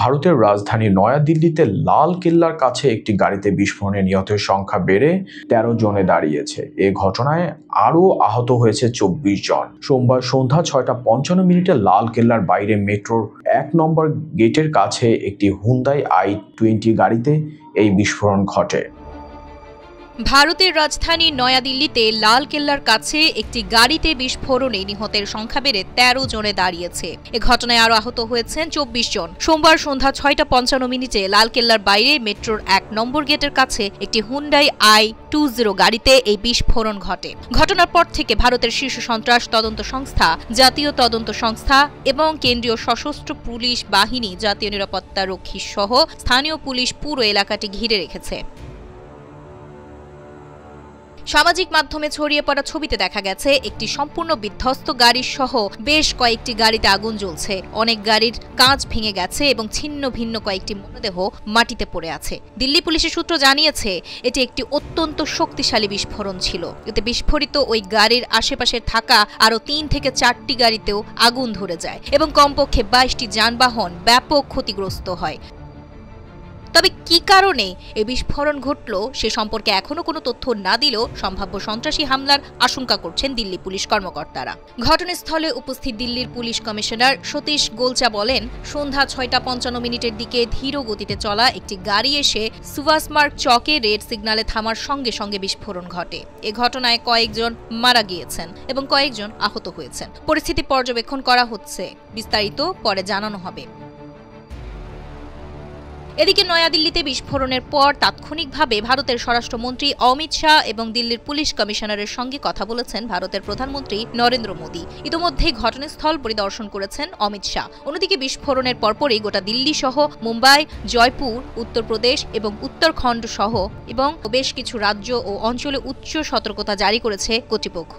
ভারতের রাজধানী নয়াদিল্লিতে লাল কেল্লার কাছে একটি গাড়িতে বিস্ফোরণে নিহতের সংখ্যা বেড়ে ১৩ জনে দাঁড়িয়েছে। এ ঘটনায় আরও আহত হয়েছে ২৪ জন। সোমবার সন্ধ্যা ৬টা ৫৫ লাল কেল্লার বাইরে মেট্রোর ১ নম্বর গেটের কাছে একটি হুন্দাই i20 গাড়িতে এই বিস্ফোরণ ঘটে। ভারতের রাজধানী নয়াদিল্লিতে লাল কেল্লার কাছে একটি গাড়িতে বিস্ফোরণে নিহতের সংখ্যা বেড়ে ১৩ জনে দাঁড়িয়েছে। এ ঘটনায় আরও আহত হয়েছেন ২৪ জন। সোমবার সন্ধ্যা ৬টা ৫৫ লাল কেল্লার বাইরে মেট্রোর ১ নম্বর গেটের কাছে একটি হুন্ডাই i20 গাড়িতে এই বিস্ফোরণ ঘটে। ঘটনার পর থেকে ভারতের শীর্ষ সন্ত্রাস তদন্ত সংস্থা, জাতীয় তদন্ত সংস্থা এবং কেন্দ্রীয় সশস্ত্র পুলিশ বাহিনী, জাতীয় নিরাপত্তা রক্ষী সহ স্থানীয় পুলিশ পুরো এলাকাটি ঘিরে রেখেছে। সামাজিক মাধ্যমে ছড়িয়ে পড়া ছবিতে দেখা গেছে একটি সম্পূর্ণ বিধ্বস্ত গাড়ি সহ বেশ কয়েকটি গাড়িতে আগুন জ্বলছে। অনেক গাড়ির কাঁচ ভেঙে গেছে এবং ছিন্ন ভিন্ন কয়েকটি মৃতদেহ মাটিতে পড়ে আছে। দিল্লি পুলিশের সূত্র জানিয়েছে এটি একটি অত্যন্ত শক্তিশালী বিস্ফোরণ ছিল। এতে বিস্ফোরিত ওই গাড়ির আশেপাশে থাকা আরও ৩ থেকে ৪টি গাড়িতেও আগুন ধরে যায় এবং কমপক্ষে ২২টি যানবাহন ব্যাপক ক্ষতিগ্রস্ত হয়। তবে কি কারণে এই বিস্ফোরণ ঘটল সে সম্পর্কে এখনো কোনো তথ্য না দিলেও সম্ভাব্য সন্ত্রাসী হামলার আশঙ্কা করছেন দিল্লি পুলিশ কর্মকর্তারা। ঘটনাস্থলে উপস্থিত দিল্লির পুলিশ কমিশনার সতীশ গোলচা বলেন, সন্ধ্যা ৬টা ৫৫ দিকে ধীর গতিতে চলা একটি গাড়ি এসে সুভাষমার্গ চকে রেড সিগন্যালে থামার সঙ্গে সঙ্গে বিস্ফোরণ ঘটে। এ ঘটনায় কয়েকজন মারা গিয়েছেন এবং কয়েকজন আহত হয়েছেন। পরিস্থিতি পর্যবেক্ষণ করা হচ্ছে, বিস্তারিত পরে জানানো হবে। এদিকে নয়াদিল্লিতে বিস্ফোরণের পর তাৎক্ষণিকভাবে ভারতের স্বরাষ্ট্রমন্ত্রী অমিত শাহ এবং দিল্লির পুলিশ কমিশনারের সঙ্গে কথা বলেছেন ভারতের প্রধানমন্ত্রী নরেন্দ্র মোদী। ইতিমধ্যেই ঘটনাস্থল পরিদর্শন করেছেন অমিত শাহ। অন্যদিকে বিস্ফোরণের পরপরই গোটা দিল্লি সহ মুম্বাই, জয়পুর, উত্তরপ্রদেশ এবং উত্তরাখণ্ড সহ এবং বেশ কিছু রাজ্য ও অঞ্চলে উচ্চ সতর্কতা জারি করেছে কর্তৃপক্ষ।